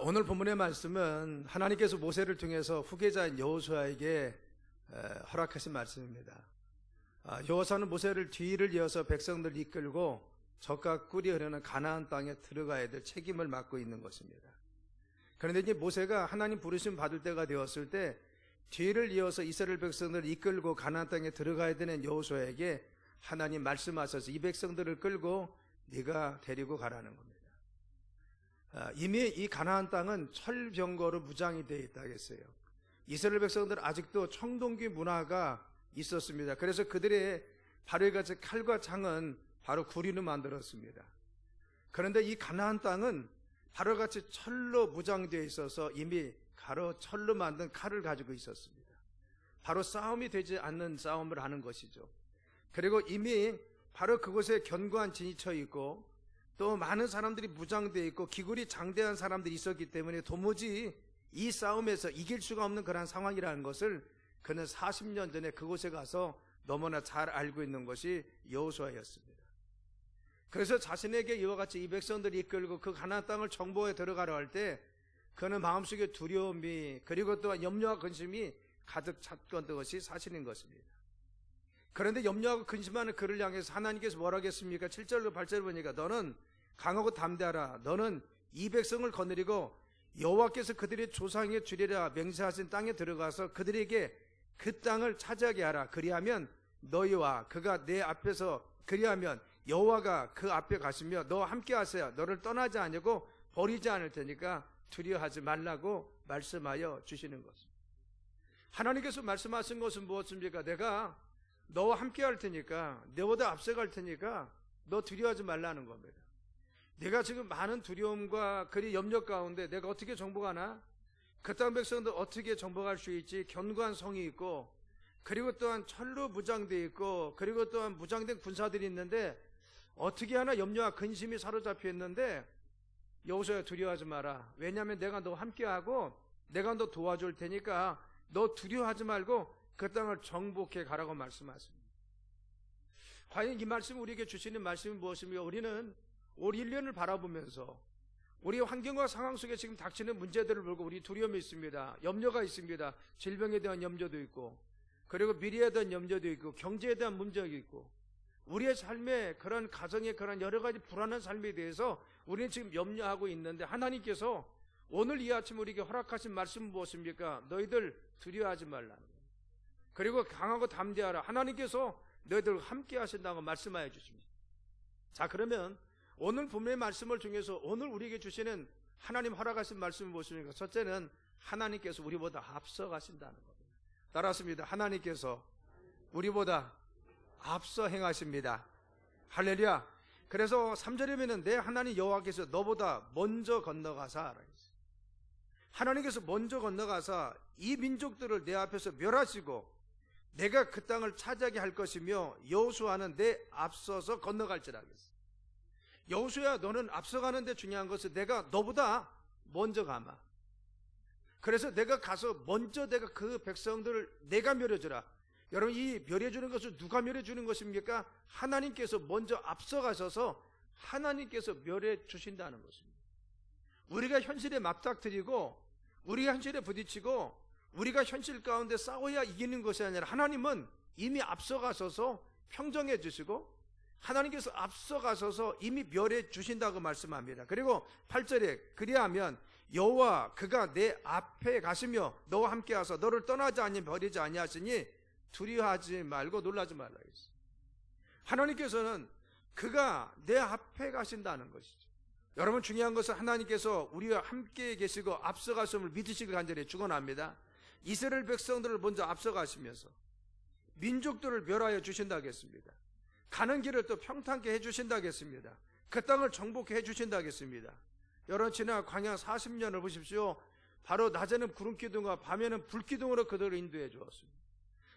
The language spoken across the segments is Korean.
오늘 본문의 말씀은 하나님께서 모세를 통해서 후계자인 여호수아에게 허락하신 말씀입니다. 여호수아는 모세를 뒤를 이어서 백성들을 이끌고 적과 꿀이 흐르는 가나안 땅에 들어가야 될 책임을 맡고 있는 것입니다. 그런데 이제 모세가 하나님 부르심 받을 때가 되었을 때 뒤를 이어서 이스라엘 백성들을 이끌고 가나안 땅에 들어가야 되는 여호수아에게 하나님 말씀하셔서 이 백성들을 끌고 네가 데리고 가라는 겁니다. 이미 이 가나안 땅은 철병거로 무장이 되어 있다겠어요. 이스라엘 백성들은 아직도 청동기 문화가 있었습니다. 그래서 그들의 바로같이 칼과 창은 바로 구리로 만들었습니다. 그런데 이 가나안 땅은 바로같이 철로 무장되어 있어서 이미 철로 만든 칼을 가지고 있었습니다. 바로 싸움이 되지 않는 싸움을 하는 것이죠. 그리고 이미 바로 그곳에 견고한 진이 쳐 있고 또 많은 사람들이 무장되어 있고 기굴이 장대한 사람들이 있었기 때문에 도무지 이 싸움에서 이길 수가 없는 그런 상황이라는 것을 그는 40년 전에 그곳에 가서 너무나 잘 알고 있는 것이 여호수아였습니다. 그래서 자신에게 이와 같이 이 백성들이 이끌고 그 가나안 땅을 정복해 들어가려 할 때 그는 마음속에 두려움이 그리고 또한 염려와 근심이 가득 찼던 것이 사실인 것입니다. 그런데 염려하고 근심하는 그를 향해서 하나님께서 뭐라 하겠습니까? 7절로 8절 보니까 너는 강하고 담대하라. 너는 이 백성을 거느리고 여호와께서 그들의 조상에게 주리라 맹세하신 땅에 들어가서 그들에게 그 땅을 차지하게 하라. 그리하면 너희와 그가 내 앞에서 그리하면 여호와가 그 앞에 가시며 너와 함께 하세요. 너를 떠나지 않고 버리지 않을 테니까 두려워하지 말라고 말씀하여 주시는 것입니다. 하나님께서 말씀하신 것은 무엇입니까? 내가 너와 함께 할 테니까 너보다 앞서갈 테니까 너 두려워하지 말라는 겁니다. 내가 지금 많은 두려움과 그리 염려 가운데 내가 어떻게 정복하나? 그 땅 백성들 어떻게 정복할 수 있지? 견고한 성이 있고 그리고 또한 철로 무장되어 있고 그리고 또한 무장된 군사들이 있는데 어떻게 하나 염려와 근심이 사로잡혀 있는데 여호수아야 두려워하지 마라. 왜냐하면 내가 너 함께하고 내가 너 도와줄 테니까 너 두려워하지 말고 그 땅을 정복해 가라고 말씀하십니다. 과연 이 말씀 우리에게 주시는 말씀이 무엇입니까? 우리는 올 1년을 바라보면서 우리 환경과 상황 속에 지금 닥치는 문제들을 보고 우리 두려움이 있습니다. 염려가 있습니다. 질병에 대한 염려도 있고 그리고 미래에 대한 염려도 있고 경제에 대한 문제가 있고 우리의 삶에 그런 가정의 그런 여러 가지 불안한 삶에 대해서 우리는 지금 염려하고 있는데 하나님께서 오늘 이 아침 우리에게 허락하신 말씀은 무엇입니까? 너희들 두려워하지 말라는 거예요. 그리고 강하고 담대하라. 하나님께서 너희들 함께 하신다고 말씀하여 주십니다. 자, 그러면 오늘 본문의 말씀을 통해서 오늘 우리에게 주시는 하나님 허락하신 말씀은 무엇입니까? 첫째는 하나님께서 우리보다 앞서 가신다는 겁니다. 따라합니다. 하나님께서 우리보다 앞서 행하십니다. 할렐루야. 그래서 3절에 보면 내 하나님 여호와께서 너보다 먼저 건너가사 하나님께서 먼저 건너가사 이 민족들을 내 앞에서 멸하시고 내가 그 땅을 차지하게 할 것이며 여호수아는 내 앞서서 건너갈지라 하겠어. 여호수아야 너는 앞서가는데 중요한 것은 내가 너보다 먼저 가마. 그래서 내가 가서 먼저 내가 그 백성들을 내가 멸해주라. 여러분 이 멸해주는 것을 누가 멸해주는 것입니까? 하나님께서 먼저 앞서가셔서 하나님께서 멸해주신다는 것입니다. 우리가 현실에 맞닥뜨리고 우리가 현실에 부딪히고 우리가 현실 가운데 싸워야 이기는 것이 아니라 하나님은 이미 앞서가셔서 평정해 주시고 하나님께서 앞서가셔서 이미 멸해 주신다고 말씀합니다. 그리고 8절에 그리하면 여호와 그가 내 앞에 가시며 너와 함께 하사 너를 떠나지 아니 버리지 아니하시니 두려워하지 말고 놀라지 말라 했어요. 하나님께서는 그가 내 앞에 가신다는 것이죠. 여러분 중요한 것은 하나님께서 우리와 함께 계시고 앞서가심을 믿으시길 간절히 축원합니다. 이스라엘 백성들을 먼저 앞서가시면서 민족들을 멸하여 주신다겠습니다. 가는 길을 또 평탄케 해주신다겠습니다. 그 땅을 정복해 해주신다겠습니다. 여러분 지난 광야 40년을 보십시오. 바로 낮에는 구름기둥과 밤에는 불기둥으로 그들을 인도해 주었습니다.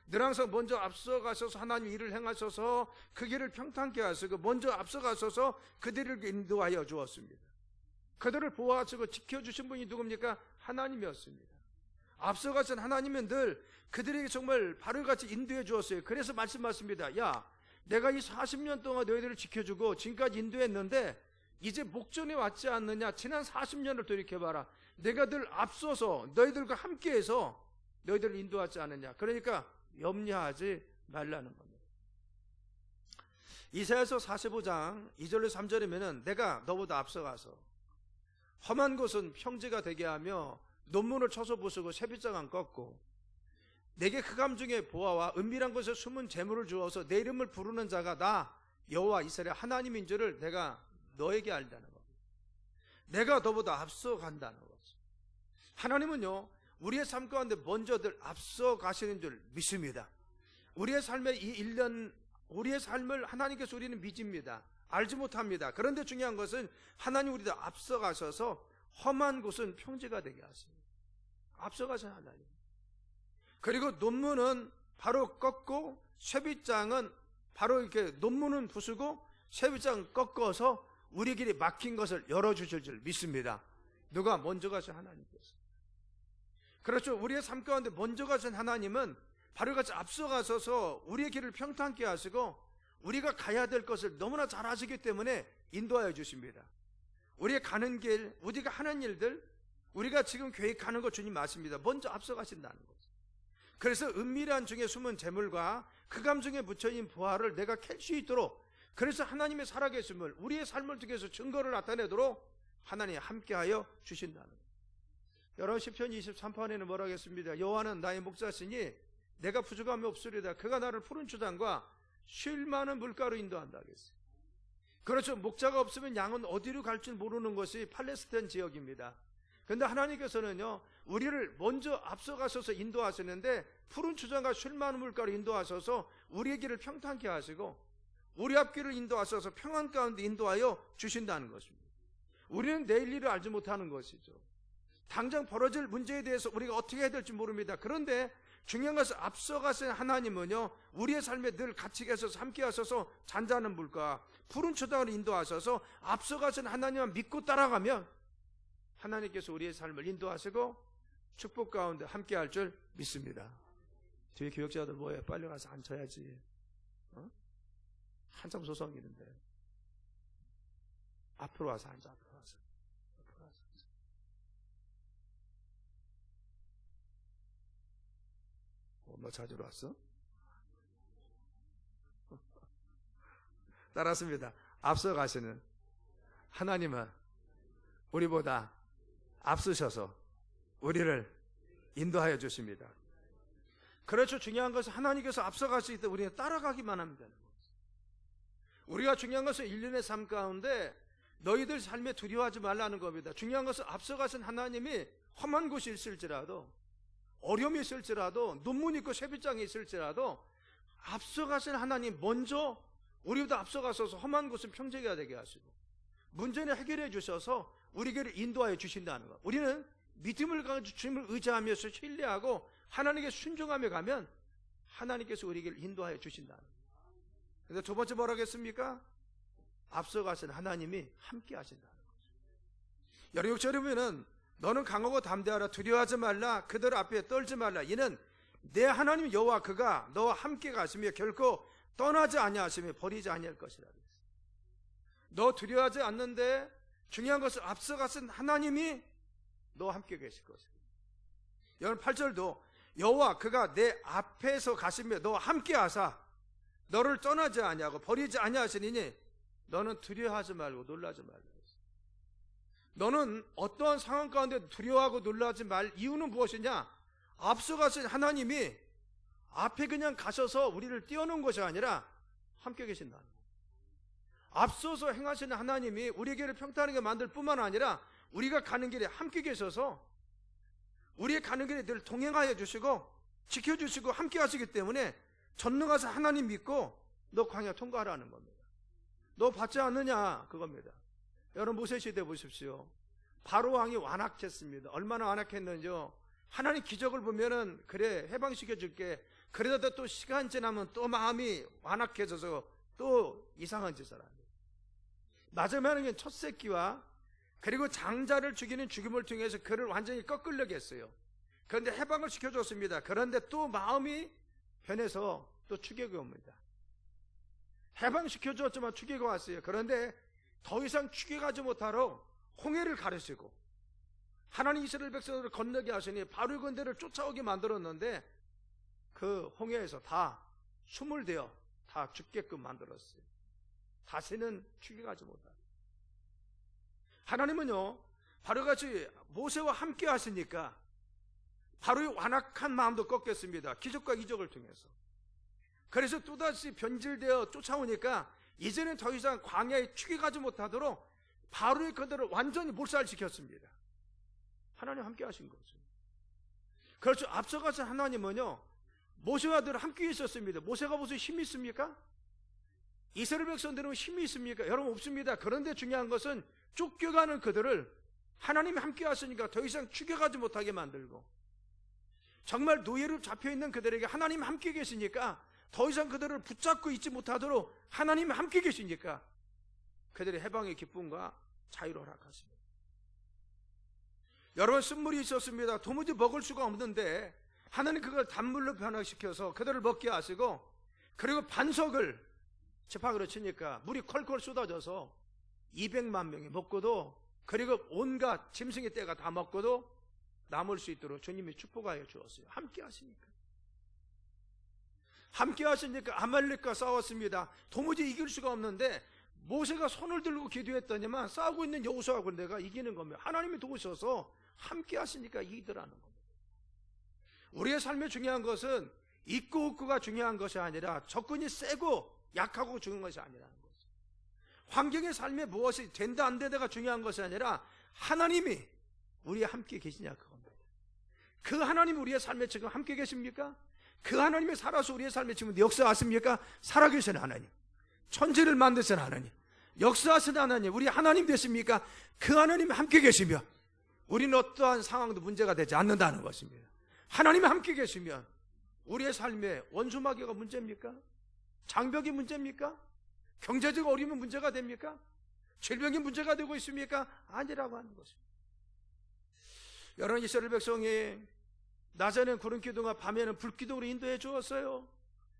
늘 항상 먼저 앞서가셔서 하나님 일을 행하셔서 그 길을 평탄케 하시고 먼저 앞서가셔서 그들을 인도하여 주었습니다. 그들을 보호하시고 지켜주신 분이 누굽니까? 하나님이었습니다. 앞서가신 하나님은 늘 그들에게 정말 바로같이 인도해 주었어요. 그래서 말씀하십니다. 야, 내가 이 40년 동안 너희들을 지켜주고 지금까지 인도했는데 이제 목전에 왔지 않느냐. 지난 40년을 돌이켜봐라. 내가 늘 앞서서 너희들과 함께해서 너희들을 인도하지 않느냐. 그러니까 염려하지 말라는 겁니다. 이사야서 45장 2절로 3절이면은 내가 너보다 앞서가서 험한 곳은 평지가 되게 하며 논문을 쳐서 부수고 새빗장을 꺾고 내게 흑암 중에 보아와 은밀한 곳에 숨은 재물을 주어서 내 이름을 부르는 자가 나 여호와 이스라엘 하나님인 줄을 내가 너에게 알다는 겁니다. 내가 너보다 앞서간다는 거죠. 하나님은요, 우리의 삶 가운데 먼저들 앞서 가시는 줄 믿습니다. 우리의 삶의 이 1년, 우리의 삶을 하나님께서 우리는 믿습니다. 알지 못합니다. 그런데 중요한 것은 하나님 우리도 앞서 가셔서 험한 곳은 평지가 되게 하십니다. 앞서 가신 하나님. 그리고 논문은 바로 꺾고 쇠빗장은 바로 이렇게 논문은 부수고 쇠빗장 꺾어서 우리 길이 막힌 것을 열어주실 줄 믿습니다. 누가? 먼저 가신 하나님께서. 그렇죠. 우리의 삶 가운데 먼저 가신 하나님은 바로 같이 앞서가셔서 우리의 길을 평탄케 하시고 우리가 가야 될 것을 너무나 잘 아시기 때문에 인도하여 주십니다. 우리의 가는 길, 우리가 하는 일들, 우리가 지금 계획하는 것 주님 아십니다. 먼저 앞서가신다는 거죠. 그래서 은밀한 중에 숨은 재물과 흑암 중에 묻혀있는 보화를 내가 캘 수 있도록, 그래서 하나님의 살아계심을 우리의 삶을 통해서 증거를 나타내도록 하나님이 함께하여 주신다는 거예요. 여러분 시편 23편에는 뭐라고 했습니다. 여호와는 나의 목자시니 내가 부족함이 없으리다. 그가 나를 푸른 초장과 쉴 많은 물가로 인도한다 하겠어요. 그렇죠. 목자가 없으면 양은 어디로 갈지 모르는 것이 팔레스타인 지역입니다. 그런데 하나님께서는요, 우리를 먼저 앞서가셔서 인도하시는데 푸른 초장과 쉴 많은 물가로 인도하셔서 우리의 길을 평탄케 하시고 우리 앞길을 인도하셔서 평안 가운데 인도하여 주신다는 것입니다. 우리는 내일 일을 알지 못하는 것이죠. 당장 벌어질 문제에 대해서 우리가 어떻게 해야 될지 모릅니다. 그런데 중요한 것은 앞서가신 하나님은요, 우리의 삶에 늘 같이 계셔서 함께 하셔서 잔잔한 물과 푸른 초장으로 인도하셔서 앞서가신 하나님만 믿고 따라가면 하나님께서 우리의 삶을 인도하시고 축복 가운데 함께 할 줄 믿습니다. 뒤에 교역자들 뭐해? 빨리 가서 앉혀야지. 한참 소성이는데 앞으로 와서 앉아. 앞으로 와서 앉아. 너 찾으러 왔어? 따랐습니다. 앞서 가시는 하나님은 우리보다 앞서셔서 우리를 인도하여 주십니다. 그렇죠. 중요한 것은 하나님께서 앞서가시기 때문에 우리는 따라가기만 하면 되는 거예요. 우리가 중요한 것은 일련의 삶 가운데 너희들 삶에 두려워하지 말라는 겁니다. 중요한 것은 앞서가신 하나님이 험한 곳이 있을지라도, 어려움이 있을지라도, 논문이 있고 쇠빗장이 있을지라도 앞서가신 하나님 먼저 우리보다 앞서가셔서 험한 곳은 평지가 되게 하시고 문제는 해결해 주셔서 우리에게 인도하여 주신다는 것. 우리는 믿음을 가지고 주님을 의지하며 신뢰하고 하나님께 순종하며 가면 하나님께서 우리에게 인도하여 주신다는 것. 근데 두 번째 뭐라고 했습니까? 앞서가신 하나님이 함께 하신다는 거죠. 여러분 6절에 보면은 너는 강하고 담대하라. 두려워하지 말라. 그들 앞에 떨지 말라. 이는 내 하나님 여호와 그가 너와 함께 가시며 결코 떠나지 아니하시며 버리지 아니할 것이라. 너 두려워하지 않는데 중요한 것은 앞서가신 하나님이 너와 함께 계실 것이다. 여러분 8절도 여호와 그가 내 앞에서 가시며 너와 함께 하사 너를 떠나지 아니하고 버리지 아니하시니 너는 두려워하지 말고 놀라지 말라. 너는 어떠한 상황 가운데 두려워하고 놀라지 말 이유는 무엇이냐? 앞서가신 하나님이 앞에 그냥 가셔서 우리를 띄워놓은 것이 아니라 함께 계신다는 거예요. 앞서서 행하시는 하나님이 우리에게를 평탄하게 만들 뿐만 아니라 우리가 가는 길에 함께 계셔서 우리의 가는 길에 늘 동행하여 주시고 지켜주시고 함께 하시기 때문에 전능하신 하나님 믿고 너 광야 통과하라는 겁니다. 너 받지 않느냐? 그겁니다. 여러분 모세 시대 보십시오. 바로 왕이 완악했습니다. 얼마나 완악했는지요. 하나님 기적을 보면은 그래 해방시켜 줄게. 그러다 또 시간 지나면 또 마음이 완악해져서 또 이상한 짓을 합니다. 마지막에는 첫 새끼와 그리고 장자를 죽이는 죽임을 통해서 그를 완전히 꺾으려고 했어요. 그런데 해방을 시켜줬습니다. 그런데 또 마음이 변해서 또 추격이 옵니다. 해방시켜줬지만 추격이 왔어요. 그런데 더 이상 추격하지 못하러 홍해를 가르시고 하나님 이스라엘 백성들을 건너게 하시니 바로의 군대를 쫓아오게 만들었는데 그 홍해에서 다 수물되어 다 죽게끔 만들었어요. 다시는 추격하지 못하고. 하나님은요, 바로같이 모세와 함께 하시니까 바로의 완악한 마음도 꺾였습니다. 기적과 이적을 통해서. 그래서 또다시 변질되어 쫓아오니까 이제는 더 이상 광야에 추격하지 못하도록 바로의 그들을 완전히 몰살시켰습니다. 하나님 함께 하신 거죠. 그렇죠. 앞서가서 하나님은요, 모세와 늘 함께 있었습니다. 모세가 무슨 힘이 있습니까? 이스라엘 백성들은 힘이 있습니까? 여러분, 없습니다. 그런데 중요한 것은 쫓겨가는 그들을 하나님이 함께 하시니까 더 이상 추격하지 못하게 만들고, 정말 노예로 잡혀있는 그들에게 하나님 함께 계시니까 더 이상 그들을 붙잡고 있지 못하도록 하나님이 함께 계시니까 그들의 해방의 기쁨과 자유를 허락하십니다. 여러분, 쓴물이 있었습니다. 도무지 먹을 수가 없는데 하나님 그걸 단물로 변화시켜서 그들을 먹게 하시고, 그리고 반석을 지팡이로 치니까 물이 콜콜 쏟아져서 200만 명이 먹고도, 그리고 온갖 짐승의 떼가 다 먹고도 남을 수 있도록 주님이 축복하여 주었어요. 함께 하시니까. 함께 하시니까 아말렉과 싸웠습니다. 도무지 이길 수가 없는데 모세가 손을 들고 기도했더니만 싸우고 있는 여호수아 군대가 이기는 겁니다. 하나님이 도우셔서 함께 하시니까 이기더라는 겁니다. 우리의 삶에 중요한 것은 있고 없고가 중요한 것이 아니라 적군이 세고 약하고 중요한 것이 아니라는 거죠. 환경의 삶에 무엇이 된다 안 된다가 중요한 것이 아니라 하나님이 우리와 함께 계시냐 그겁니다. 그 하나님이 우리의 삶에 지금 함께 계십니까? 그 하나님이 살아서 우리의 삶에 지금 역사하십니까? 살아계신 하나님, 천지를 만드신 하나님, 역사하신 하나님, 우리 하나님 되십니까? 그 하나님이 함께 계시며 우리는 어떠한 상황도 문제가 되지 않는다는 것입니다. 하나님이 함께 계시면 우리의 삶에 원수마귀가 문제입니까? 장벽이 문제입니까? 경제적 어려움이 문제가 됩니까? 질병이 문제가 되고 있습니까? 아니라고 하는 것입니다. 여러분, 이스라엘 백성이 낮에는 구름 기둥과 밤에는 불 기둥으로 인도해 주었어요.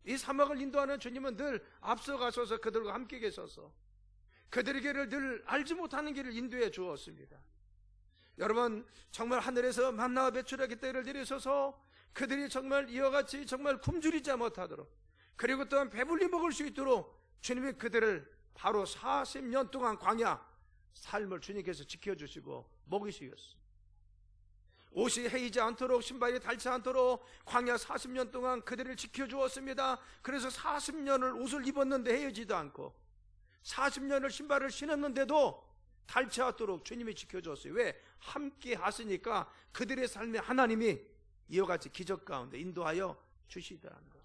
이 사막을 인도하는 주님은 늘 앞서가셔서 그들과 함께 계셔서 그들에게를 늘 알지 못하는 길을 인도해 주었습니다. 여러분, 정말 하늘에서 만나와 배출하기 때를 내리셔서 그들이 정말 이와 같이 정말 굶주리지 못하도록, 그리고 또한 배불리 먹을 수 있도록 주님이 그들을 바로 40년 동안 광야 삶을 주님께서 지켜주시고 먹이시었습니다. 옷이 헤이지 않도록, 신발이 닳지 않도록 광야 40년 동안 그들을 지켜주었습니다. 그래서 40년을 옷을 입었는데 헤어지도 않고 40년을 신발을 신었는데도 닳지 않도록 주님이 지켜줬어요. 왜? 함께 하시니까 그들의 삶에 하나님이 이와 같이 기적 가운데 인도하여 주시더라는 것입니다.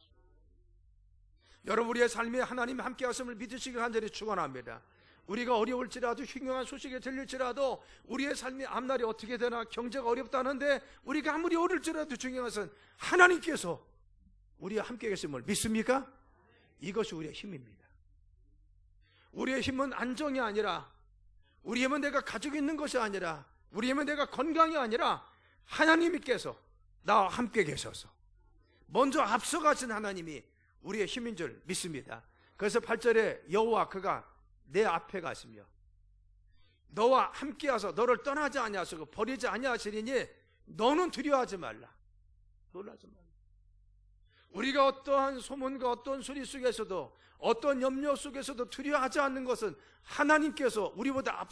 여러분, 우리의 삶에 하나님 함께 하심을 믿으시길 간절히 축원합니다. 우리가 어려울지라도, 흉흉한 소식이 들릴지라도, 우리의 삶이 앞날이 어떻게 되나, 경제가 어렵다는데 우리가 아무리 어릴지라도 중요한 것은 하나님께서 우리와 함께 계심을 믿습니까? 이것이 우리의 힘입니다. 우리의 힘은 안정이 아니라, 우리의 힘은 내가 가지고 있는 것이 아니라, 우리의 힘은 내가 건강이 아니라 하나님께서 나와 함께 계셔서 먼저 앞서가신 하나님이 우리의 힘인 줄 믿습니다. 그래서 8절에 여호와 그가 내 앞에 가시며 너와 함께 하서 너를 떠나지 아니하시고 버리지 아니하시리니 너는 두려워하지 말라. 놀라지 말라. 우리가 어떠한 소문과 어떤 소리 속에서도, 어떤 염려 속에서도 두려워하지 않는 것은 하나님께서 우리보다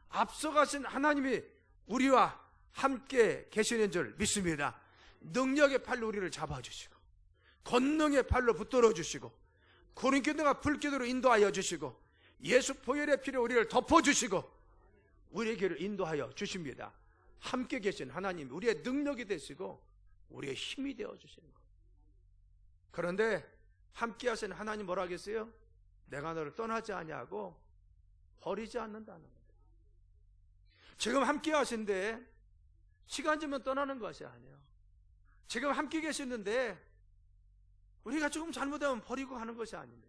앞서가신 하나님이 우리와 함께 계시는 줄 믿습니다. 능력의 팔로 우리를 잡아주시고, 권능의 팔로 붙들어 주시고, 구름 기둥과 불 기둥으로 인도하여 주시고, 예수 보혈의 피로 우리를 덮어주시고 우리의 길을 인도하여 주십니다. 함께 계신 하나님, 우리의 능력이 되시고 우리의 힘이 되어 주시는 것. 그런데 함께 하신 하나님 뭐라 하겠어요? 내가 너를 떠나지 아니하고 버리지 않는다는 거예요. 지금 함께 하신데 시간 지면 떠나는 것이 아니에요. 지금 함께 계시는데 우리가 조금 잘못하면 버리고 가는 것이 아닙니다.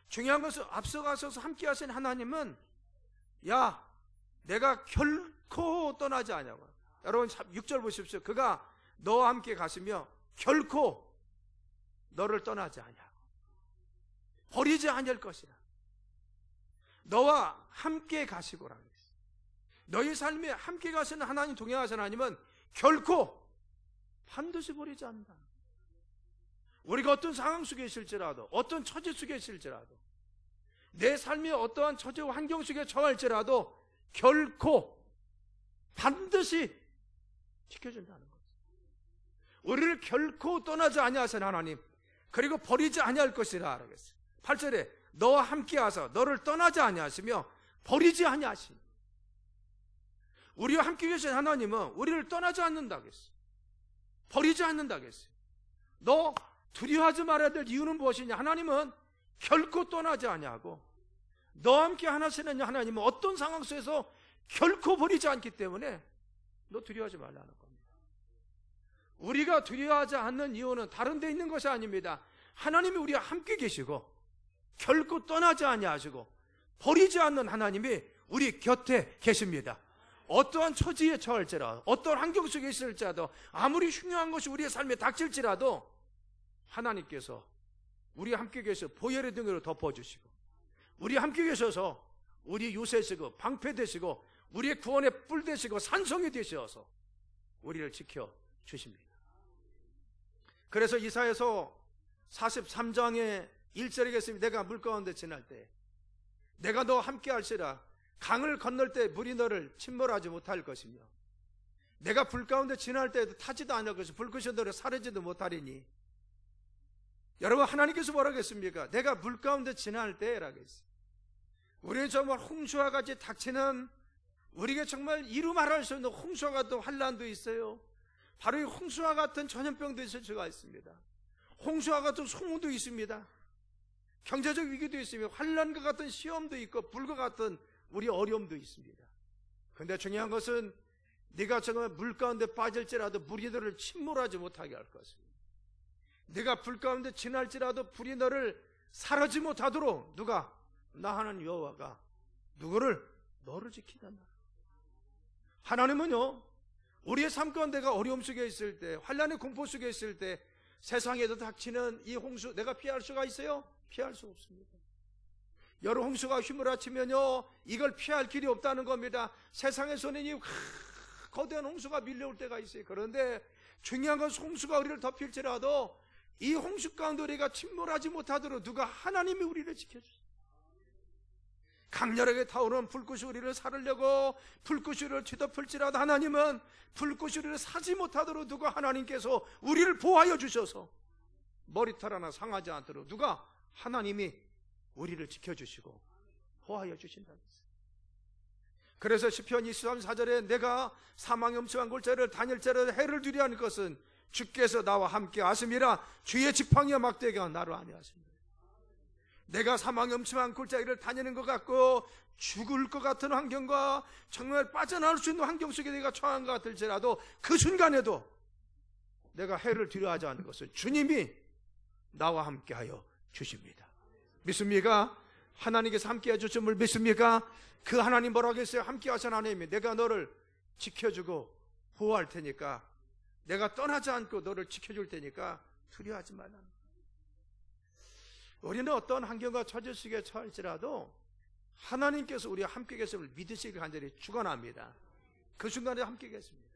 중요한 것은 앞서가셔서 함께 하신 하나님은 야, 내가 결코 떠나지 아니하고. 여러분 6절 보십시오. 그가 너와 함께 가시며 결코 너를 떠나지 아니하고 버리지 아니할 것이라. 너와 함께 가시고라. 너희 삶에 함께 가시는 하나님, 동행하시는 하나님은 결코 반드시 버리지 않는다. 우리가 어떤 상황 속에 있을지라도, 어떤 처지 속에 있을지라도, 내 삶이 어떠한 처지와 환경 속에 처할지라도 결코 반드시 지켜준다는 것. 우리를 결코 떠나지 아니하시는 하나님, 그리고 버리지 아니할 것이라 그러겠어요. 8절에 너와 함께하사 너를 떠나지 아니하시며 버리지 아니하시니, 우리와 함께 계신 하나님은 우리를 떠나지 않는다고 했어요. 버리지 않는다고 했어요. 너 두려워하지 말아야 될 이유는 무엇이냐? 하나님은 결코 떠나지 아니하고 너와 함께 하시는 하나님은 어떤 상황 속에서 결코 버리지 않기 때문에 너 두려워하지 말라는 겁니다. 우리가 두려워하지 않는 이유는 다른 데 있는 것이 아닙니다. 하나님이 우리와 함께 계시고 결코 떠나지 아니하시고 버리지 않는 하나님이 우리 곁에 계십니다. 어떠한 처지에 처할지라도, 어떠한 환경 속에 있을지라도, 아무리 흉흉한 것이 우리의 삶에 닥칠지라도 하나님께서 우리와 함께 계셔서 보혈의 등으로 덮어주시고, 우리 함께 계셔서 우리 요새시고 방패되시고 우리의 구원의 뿔 되시고 산성이 되셔서 우리를 지켜주십니다. 그래서 이사야서 43장의 1절에 계십니다. 내가 물가운데 지날 때 내가 너와 함께 할지라. 강을 건널 때 물이 너를 침몰하지 못할 것이며 내가 불 가운데 지날 때에도 타지도 않을 것이고 불끝이 너를 사르지도 못하리니. 여러분, 하나님께서 뭐라고 했습니까? 내가 물 가운데 지날 때라고 했어요. 우리는 정말 홍수와 같이 닥치는, 우리가 정말 이루 말할 수 없는 홍수와 같은 환난도 있어요. 바로 이 홍수와 같은 전염병도 있을 수가 있습니다. 홍수와 같은 소문도 있습니다. 경제적 위기도 있습니다. 환난과 같은 시험도 있고 불과 같은 우리 어려움도 있습니다. 그런데 중요한 것은 네가 정말 물 가운데 빠질지라도 물이 너를 침몰하지 못하게 할 것입니다. 네가 불 가운데 지날지라도 불이 너를 사르지 못하도록 누가? 나 하는 여호와가 누구를? 너를 지키단다. 하나님은요, 우리의 삶 가운데가 어려움 속에 있을 때, 환난의 공포 속에 있을 때 세상에도 닥치는 이 홍수, 내가 피할 수가 있어요? 피할 수 없습니다. 여러 홍수가 휘몰아치면요, 이걸 피할 길이 없다는 겁니다. 세상에서는 이 거대한 홍수가 밀려올 때가 있어요. 그런데 중요한 것은 홍수가 우리를 덮일지라도 이 홍수 가운데 우리가 침몰하지 못하도록 누가? 하나님이 우리를 지켜주세요. 강렬하게 타오르는 불꽃이 우리를 사르려고 불꽃이 우리를 뒤덮을지라도 하나님은 불꽃이 우리를 사지 못하도록 누가? 하나님께서 우리를 보호하여 주셔서 머리털 하나 상하지 않도록 누가? 하나님이 우리를 지켜주시고 보호하여 주신다는 것입니다. 그래서 시편 23:4절에 내가 사망의 음침한 골짜기를 다닐 자를 해를 두려워하는 것은 주께서 나와 함께 하심이라. 주의 지팡이와 막대기가 나를 안위하십니다. 내가 사망의 음침한 골짜기를 다니는 것 같고 죽을 것 같은 환경과 정말 빠져나올 수 있는 환경 속에 내가 처한 것 같을지라도 그 순간에도 내가 해를 두려워하지 않는 것은 주님이 나와 함께하여 주십니다. 믿습니까? 하나님께서 함께해 주심을 믿습니까? 그 하나님 뭐라고 했어요? 함께 하신 하나님이 내가 너를 지켜주고 보호할 테니까, 내가 떠나지 않고 너를 지켜줄 테니까 두려워하지 말라. 우리는 어떤 환경과 처지 속에 처할지라도 하나님께서 우리와 함께 계심을 믿으시길 간절히 축원합니다. 그 순간에 함께 계십니다.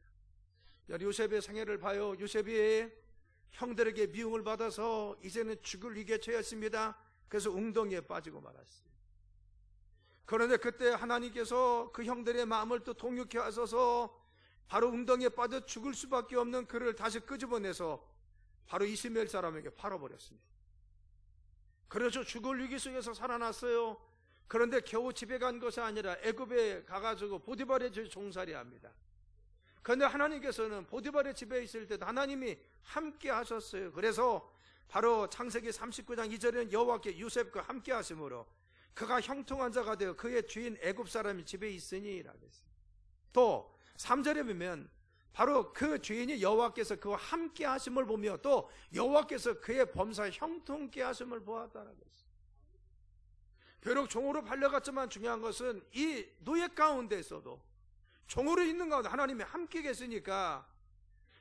요셉의 생애를 봐요. 요셉이 형들에게 미움을 받아서 이제는 죽을 위기에 처했습니다. 그래서 웅덩이에 빠지고 말았어요. 그런데 그때 하나님께서 그 형들의 마음을 또 통역해 하셔서 바로 웅덩이에 빠져 죽을 수밖에 없는 그를 다시 끄집어내서 바로 이스마엘 사람에게 팔아버렸습니다. 그래서 죽을 위기 속에서 살아났어요. 그런데 겨우 집에 간 것이 아니라 애굽에 가가지고 보디발의 집에 종살이 합니다. 그런데 하나님께서는 보디발의 집에 있을 때도 하나님이 함께 하셨어요. 그래서 바로 창세기 39장 2절에는 여호와께 요셉과 함께 하심으로 그가 형통한 자가 되어 그의 주인 애굽 사람이 집에 있으니 라고 했어요. 또 3절에 보면 바로 그 주인이 여호와께서 그와 함께 하심을 보며 또 여호와께서 그의 범사에 형통케 하심을 보았다라고 했어요. 비록 종으로 팔려갔지만 중요한 것은 이 노예 가운데서도 종으로 있는 가운데 하나님이 함께 계시니까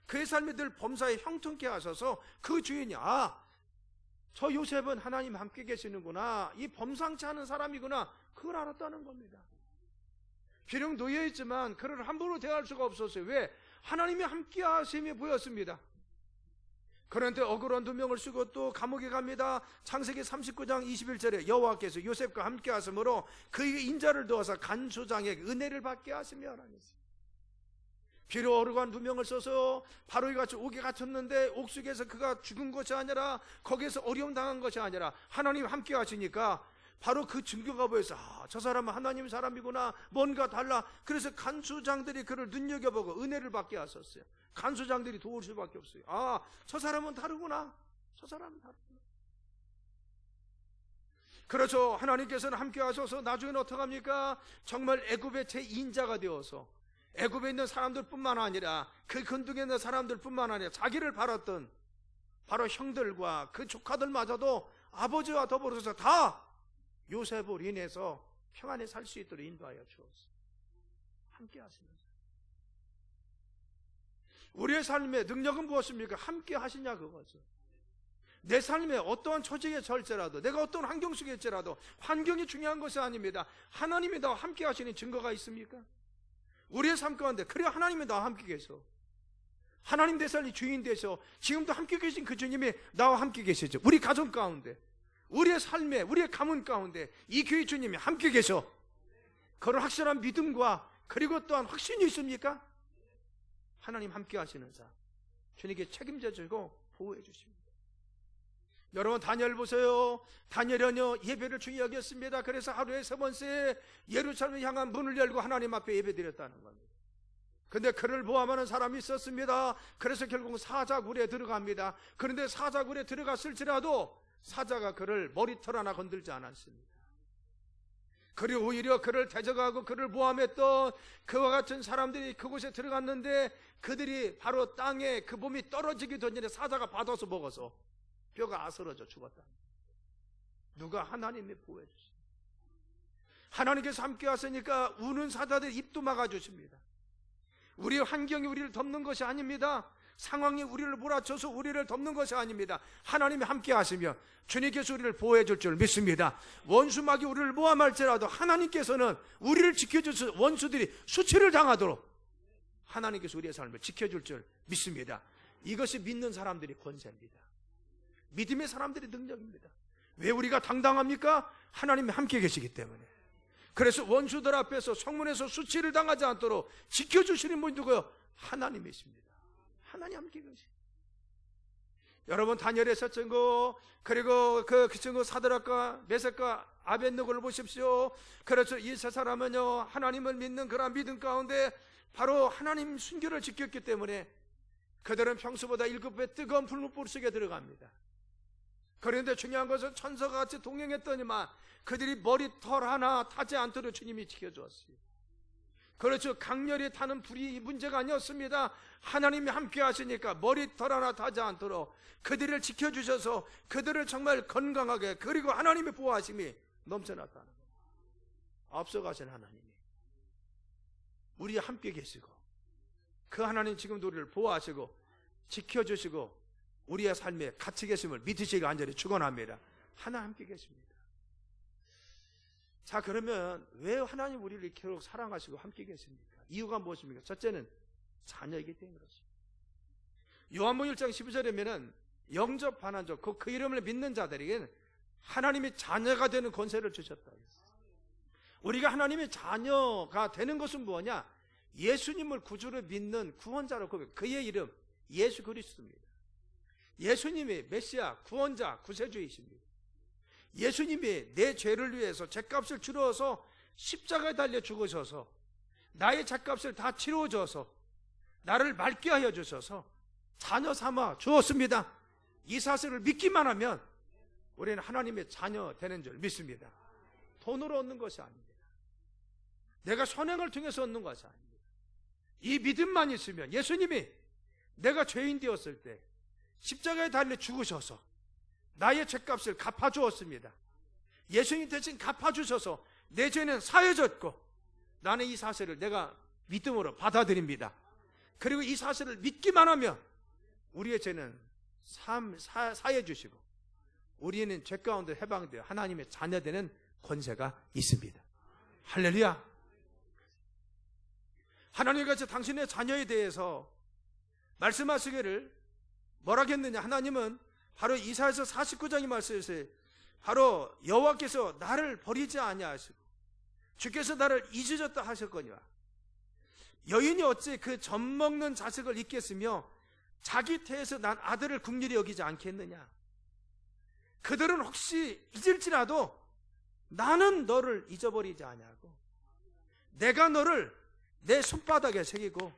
그의 삶이 늘 범사에 형통케 하셔서 그 주인이 저 요셉은 하나님 함께 계시는구나, 이 범상치 않은 사람이구나, 그걸 알았다는 겁니다. 비록 놓여있지만 그를 함부로 대할 수가 없었어요. 왜? 하나님이 함께 하심이 보였습니다. 그런데 억울한 두명을 쓰고 또 감옥에 갑니다. 창세기 39장 21절에 여호와께서 요셉과 함께 하심으로 그에게 인자를 두어서 간수장에게 은혜를 받게 하시며 하나님이시죠. 비록 억울한 두명을 써서 바로에 같이 옥에 갇혔는데 옥속에서 그가 죽은 것이 아니라 거기에서 어려움 당한 것이 아니라 하나님 함께 하시니까 바로 그 증거가 보여서 저 사람은 하나님 사람이구나, 뭔가 달라. 그래서 간수장들이 그를 눈여겨보고 은혜를 받게 하셨어요. 간수장들이 도울 수밖에 없어요. 저 사람은 다르구나. 저 사람은 다르구나. 그렇죠. 하나님께서는 함께 하셔서 나중에는 어떡합니까? 정말 애굽의 제2인자가 되어서 애굽에 있는 사람들뿐만 아니라 그 근동에 있는 사람들뿐만 아니라 자기를 바랐던 바로 형들과 그 조카들마저도 아버지와 더불어서 다 요셉으로 인해서 평안히 살 수 있도록 인도하여 주었어요. 함께 하시면서. 우리의 삶의 능력은 무엇입니까? 함께 하시냐 그거죠. 내 삶에 어떠한 처지에 처할지라도, 내가 어떤 환경 속에 있지라도 환경이 중요한 것이 아닙니다. 하나님이 나와 함께 하시는 증거가 있습니까? 우리의 삶 가운데 그래 하나님이 나와 함께 계셔. 하나님 내 삶의 주인 되셔. 지금도 함께 계신 그 주님이 나와 함께 계시죠. 우리 가정 가운데, 우리의 삶에, 우리의 가문 가운데 이 교회 주님이 함께 계셔. 그런 확실한 믿음과 그리고 또한 확신이 있습니까? 하나님 함께 하시는 자, 주님께 책임져 주고 보호해 주십니다. 여러분 다니엘 보세요. 다니엘은요 예배를 중요히 여겼습니다. 그래서 하루에 3번씩 예루살렘을 향한 문을 열고 하나님 앞에 예배드렸다는 겁니다. 근데 그를 모함하는 사람이 있었습니다. 그래서 결국 사자굴에 들어갑니다. 그런데 사자굴에 들어갔을지라도 사자가 그를 머리털 하나 건들지 않았습니다. 그리고 오히려 그를 대적하고 그를 모함했던 그와 같은 사람들이 그곳에 들어갔는데 그들이 바로 땅에 그 몸이 떨어지기 전에 사자가 받아서 먹어서 뼈가 아스러져 죽었다. 누가? 하나님이 보호해 주십니다. 하나님께서 함께 하시니까 우는 사자들 입도 막아주십니다. 우리의 환경이 우리를 덮는 것이 아닙니다. 상황이 우리를 몰아쳐서 우리를 덮는 것이 아닙니다. 하나님이 함께 하시며 주님께서 우리를 보호해 줄 줄 믿습니다. 원수막이 우리를 모함할지라도 하나님께서는 우리를 지켜주셔서 원수들이 수치를 당하도록 하나님께서 우리의 삶을 지켜줄 줄 믿습니다. 이것이 믿는 사람들의 권세입니다. 믿음의 사람들의 능력입니다. 왜 우리가 당당합니까? 하나님이 함께 계시기 때문에. 그래서 원수들 앞에서 성문에서 수치를 당하지 않도록 지켜주시는 분이 누구요? 하나님이십니다. 하나님 함께 계십니다. 여러분 다니엘의 첫 증거, 그리고 그 증거 사드락과 메삭과 아벳느고를 보십시오. 그래서 이 세 사람은요 하나님을 믿는 그런 믿음 가운데 바로 하나님 순교를 지켰기 때문에 그들은 평소보다 7배 뜨거운 불못불 속에 들어갑니다. 그런데 중요한 것은 천사가 같이 동행했더니만 그들이 머리털 하나 타지 않도록 주님이 지켜주었어요. 그렇죠. 강렬히 타는 불이 문제가 아니었습니다. 하나님이 함께 하시니까 머리털 하나 타지 않도록 그들을 지켜주셔서 그들을 정말 건강하게, 그리고 하나님의 보호하심이 넘쳐났다는 거예요. 앞서가신 하나님이 우리와 함께 계시고 그 하나님 지금도 우리를 보호하시고 지켜주시고 우리의 삶에 같이 계심을 믿으시기 간절히 축원합니다. 하나 함께 계십니다. 자, 그러면 왜 하나님 우리를 이렇게 사랑하시고 함께 계십니까? 이유가 무엇입니까? 첫째는 자녀이기 때문에 그렇습니다. 요한복음 1장 12절에는 영접 반환적 그 이름을 믿는 자들에게는 하나님의 자녀가 되는 권세를 주셨다. 우리가 하나님의 자녀가 되는 것은 뭐냐? 예수님을 구주로 믿는 구원자로 그의 이름 예수 그리스도입니다. 예수님이 메시아, 구원자, 구세주이십니다. 예수님이 내 죄를 위해서 죄값을 치루어서 십자가에 달려 죽으셔서 나의 죄값을 다 치루어줘서 나를 맑게 하여 주셔서 자녀 삼아 주었습니다. 이 사실을 믿기만 하면 우리는 하나님의 자녀 되는 줄 믿습니다. 돈으로 얻는 것이 아닙니다. 내가 선행을 통해서 얻는 것이 아닙니다. 이 믿음만 있으면 예수님이 내가 죄인 되었을 때 십자가에 달려 죽으셔서 나의 죄값을 갚아주었습니다. 예수님 대신 갚아주셔서 내 죄는 사해졌고 나는 이 사실을 내가 믿음으로 받아들입니다. 그리고 이 사실을 믿기만 하면 우리의 죄는 사해 주시고 우리는 죄 가운데 해방되어 하나님의 자녀되는 권세가 있습니다. 할렐루야. 하나님께서 당신의 자녀에 대해서 말씀하시기를 뭐라 했느냐? 하나님은 바로 이사야서 49장의 말씀에서 바로 여호와께서 나를 버리지 아니하시고 주께서 나를 잊으셨다 하셨거니와 여인이 어찌 그 젖먹는 자식을 잊겠으며 자기 태에서 난 아들을 긍휼히 여기지 않겠느냐? 그들은 혹시 잊을지라도 나는 너를 잊어버리지 아니하고 내가 너를 내 손바닥에 새기고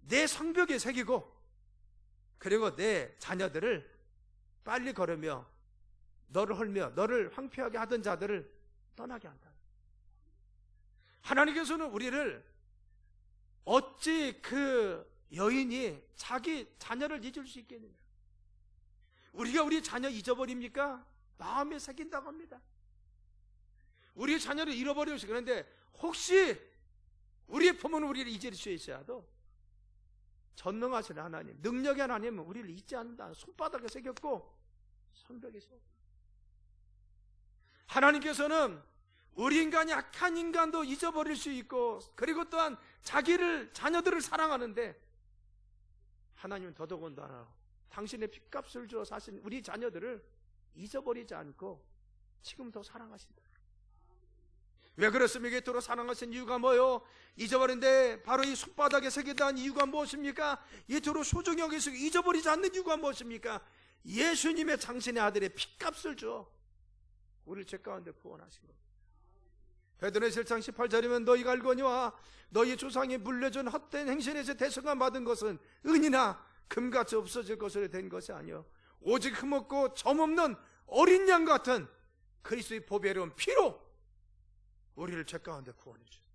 내 성벽에 새기고 그리고 내 자녀들을 빨리 걸으며 너를 헐며 너를 황폐하게 하던 자들을 떠나게 한다. 하나님께서는 우리를 어찌 그 여인이 자기 자녀를 잊을 수 있겠느냐? 우리가 우리 자녀 잊어버립니까? 마음에 새긴다고 합니다. 우리 자녀를 잃어버리고 그런데 혹시 우리의 부모는 우리를 잊을 수 있어도 전능하신 하나님, 능력의 하나님은 우리를 잊지 않는다. 손바닥에 새겼고 성벽에 새겼고 하나님께서는 우리 인간이 악한 인간도 잊어버릴 수 있고 그리고 또한 자녀들을 사랑하는데 하나님은 더더군다나 당신의 핏값을 주어 사신 우리 자녀들을 잊어버리지 않고 지금도 사랑하신다. 왜 그렇습니까? 이토록 사랑하신 이유가 뭐요? 잊어버린데 바로 이 손바닥에 새기다는 이유가 무엇입니까? 이토록 소중히 여기시고 잊어버리지 않는 이유가 무엇입니까? 예수님의 당신의 아들의 핏값을 주어 우리를 죄 가운데 구원하신 겁니다. 베드로전서 1장 18절이면 너희가 알거니와 너희 조상이 물려준 헛된 행신에서 대성함 받은 것은 은이나 금같이 없어질 것으로 된 것이 아니요 오직 흠없고 점없는 어린 양 같은 그리스도의 보배로운 피로 우리를 죄 가운데 구원해 주셨습니다.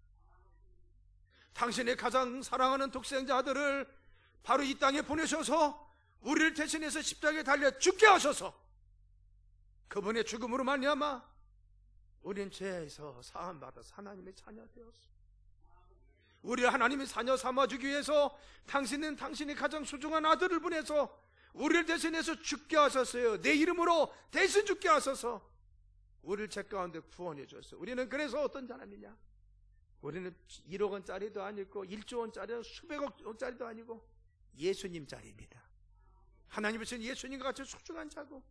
당신의 가장 사랑하는 독생자 아들을 바로 이 땅에 보내셔서 우리를 대신해서 십자가에 달려 죽게 하셔서 그분의 죽음으로 말미암아 우리는 죄에서 사함받아서 하나님의 자녀 되었습니다. 우리를 하나님의 자녀 삼아주기 위해서 당신은 당신의 가장 소중한 아들을 보내서 우리를 대신해서 죽게 하셨어요. 내 이름으로 대신 죽게 하셔서 우리를 죄 가운데 구원해 줬어요. 우리는 그래서 어떤 사람이냐? 우리는 1억 원짜리도 아니고 1조 원짜리도 수백억 원짜리도 아니고 예수님짜리입니다. 하나님이 주신 예수님과 같이 소중한 자고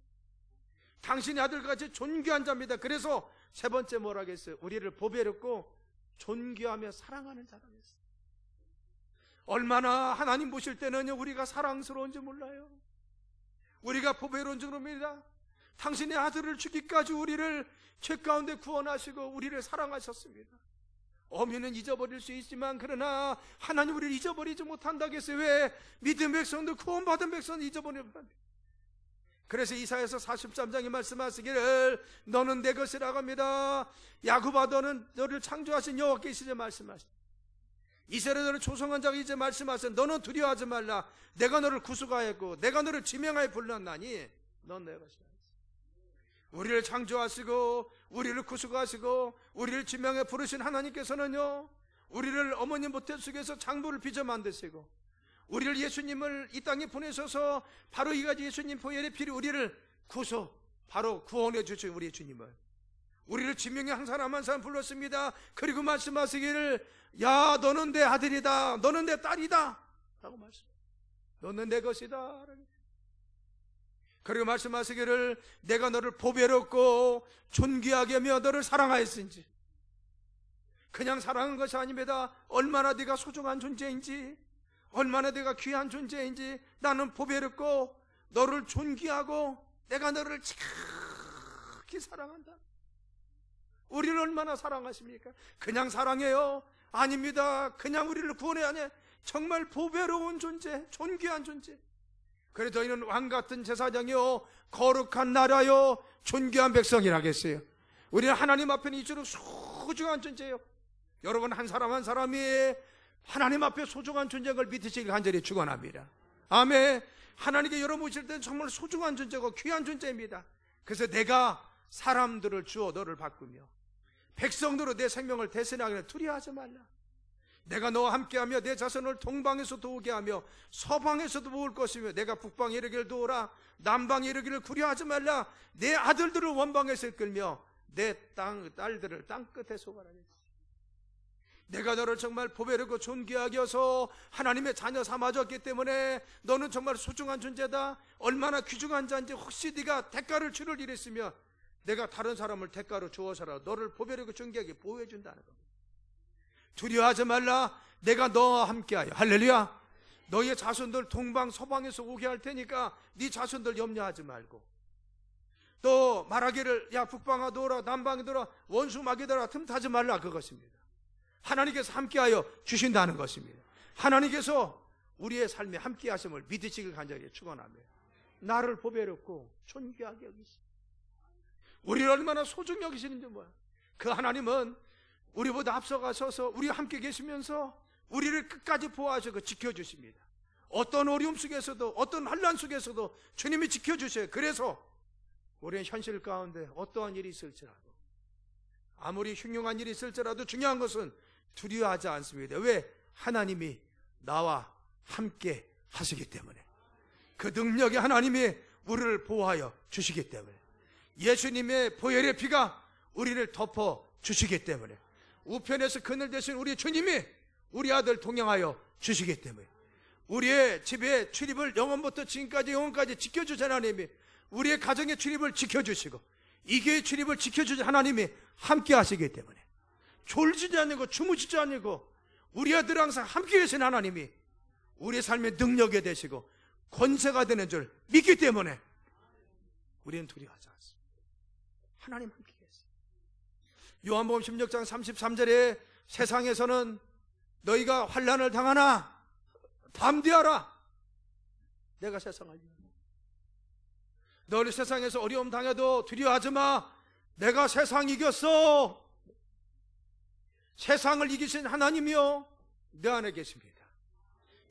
당신의 아들과 같이 존귀한 자입니다. 그래서 세 번째 뭐라 했어요? 우리를 보배롭고 존귀하며 사랑하는 자라고 했어요. 얼마나 하나님 보실 때는 우리가 사랑스러운지 몰라요. 우리가 보배로운 줄 모릅니다. 당신의 아들을 주기까지 우리를 죄 가운데 구원하시고 우리를 사랑하셨습니다. 어미는 잊어버릴 수 있지만 그러나 하나님 우리를 잊어버리지 못한다고 했어요. 왜? 믿은 백성도 구원받은 백성도 잊어버립니다. 그래서 이사야서 43장에 말씀하시기를 너는 내 것이라고 합니다. 야곱아 너는 너를 창조하신 여호와께서 말씀하시니 이스라엘 너를 조성한 자가 이제 말씀하신 너는 두려워하지 말라. 내가 너를 구속하였고 내가 너를 지명하여 불렀나니 넌 내 것이다. 우리를 창조하시고 우리를 구속하시고 우리를 지명해 부르신 하나님께서는요 우리를 어머니 모태 속에서 장부를 빚어 만드시고 우리를 예수님을 이 땅에 보내셔서 바로 이 가지 예수님 보혈의 피로 우리를 바로 구원해 주신 우리 주님을 우리를 지명해 한 사람 한 사람 불렀습니다. 그리고 말씀하시기를 야 너는 내 아들이다 너는 내 딸이다 라고 너는 내 것이다. 그리고 말씀하시기를 내가 너를 보배롭고 존귀하게 하며 너를 사랑하였은지 그냥 사랑한 것이 아닙니다. 얼마나 네가 소중한 존재인지 얼마나 내가 귀한 존재인지 나는 보배롭고 너를 존귀하고 내가 너를 지극히 사랑한다. 우리를 얼마나 사랑하십니까? 그냥 사랑해요? 아닙니다. 그냥 우리를 구원해야 하네. 정말 보배로운 존재, 존귀한 존재. 그래서 저희는 왕같은 제사장이요 거룩한 나라요 존귀한 백성이라겠어요. 우리는 하나님 앞에는 이처럼 소중한 존재예요. 여러분 한 사람 한 사람이 하나님 앞에 소중한 존재인 걸 믿으시길 간절히 축원합니다. 아멘. 하나님께 여러분 오실 때는 정말 소중한 존재고 귀한 존재입니다. 그래서 내가 사람들을 주어 너를 바꾸며 백성들로 내 생명을 대신하기를 두려워하지 말라. 내가 너와 함께하며 내 자손을 동방에서 도우게 하며 서방에서도 모을 것이며 내가 북방에 이르기를 도우라 남방에 이르기를 구려하지 말라. 내 아들들을 원방에서 이끌며 내 딸들을 땅끝에 소관하겠지. 내가 너를 정말 보배롭고 존귀하게 여서 하나님의 자녀 삼아줬기 때문에 너는 정말 소중한 존재다. 얼마나 귀중한 자인지 혹시 네가 대가를 치를 일 있으면 내가 다른 사람을 대가로 주어서라도 너를 보배롭고 존귀하게 보호해준다는 겁니다. 두려워하지 말라. 내가 너와 함께하여. 할렐루야. 너의 자손들 동방 서방에서 오게 할 테니까 네 자손들 염려하지 말고, 또 말하기를 야 북방아 도라 남방이 도라 원수 마귀더라 틈타지 말라, 그것입니다. 하나님께서 함께하여 주신다는 것입니다. 하나님께서 우리의 삶에 함께하심을 믿으시길 간절히 축원하며 나를 보배롭고 존귀하게 여기십니다. 우리를 얼마나 소중히 여기시는지 뭐야. 그 하나님은 우리보다 앞서가셔서 우리와 함께 계시면서 우리를 끝까지 보호하시고 지켜주십니다. 어떤 어려움 속에서도 어떤 환난 속에서도 주님이 지켜주셔요. 그래서 우리는 현실 가운데 어떠한 일이 있을지라도, 아무리 흉흉한 일이 있을지라도 중요한 것은 두려워하지 않습니다. 왜? 하나님이 나와 함께 하시기 때문에, 그 능력의 하나님이 우리를 보호하여 주시기 때문에, 예수님의 보혈의 피가 우리를 덮어 주시기 때문에, 우편에서 그늘 대신 우리 주님이 우리 아들 동행하여 주시기 때문에, 우리의 집의 출입을 영원부터 지금까지 영원까지 지켜주신 하나님이 우리의 가정의 출입을 지켜주시고 이 교회의 출입을 지켜주신 하나님이 함께 하시기 때문에, 졸지지 않고 주무시지 않고 우리 아들 항상 함께 계신 하나님이 우리의 삶의 능력이 되시고 권세가 되는 줄 믿기 때문에 우리는 두려워하지 않습니다. 하나님 함께 계세요. 요한복음 16장 33절에 세상에서는 너희가 환난을 당하나 담대하라. 내가 세상을 이겼다. 너희 세상에서 어려움 당해도 두려워하지 마. 내가 세상 이겼어. 세상을 이기신 하나님이요 내 안에 계십니다.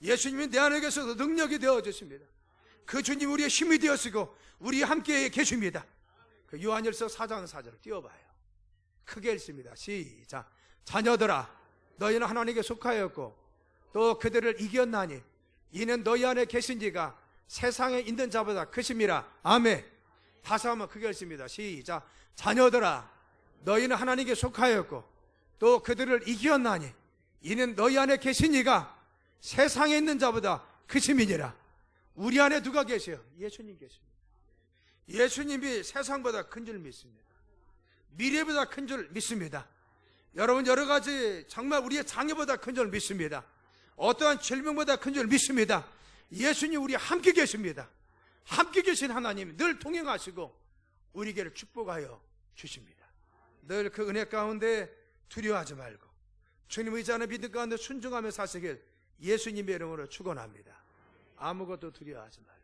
예수님이 내 안에 계셔서 능력이 되어주십니다. 그 주님 우리의 힘이 되어시고 우리 함께 계십니다. 그 요한일서 4장 4절 띄워봐요. 크게 읽습니다. 시작. 자녀들아 너희는 하나님께 속하였고 또 그들을 이겼나니 이는 너희 안에 계신 지가 세상에 있는 자보다 크심이라. 아멘. 다시 한번 크게 읽습니다. 시작. 자녀들아 너희는 하나님께 속하였고 또 그들을 이겼나니 이는 너희 안에 계신 이가 세상에 있는 자보다 크심이니라. 우리 안에 누가 계세요? 예수님 계십니다. 예수님이 세상보다 큰 줄 믿습니다. 미래보다 큰 줄 믿습니다. 여러분 여러 가지 정말 우리의 장애보다 큰 줄 믿습니다. 어떠한 질병보다 큰 줄 믿습니다. 예수님 우리 함께 계십니다. 함께 계신 하나님 늘 동행하시고 우리에게 축복하여 주십니다. 늘 그 은혜 가운데 두려워하지 말고 주님 의지하는 믿음 가운데 순종하며 사시길 예수님의 이름으로 축원합니다. 아무것도 두려워하지 말라.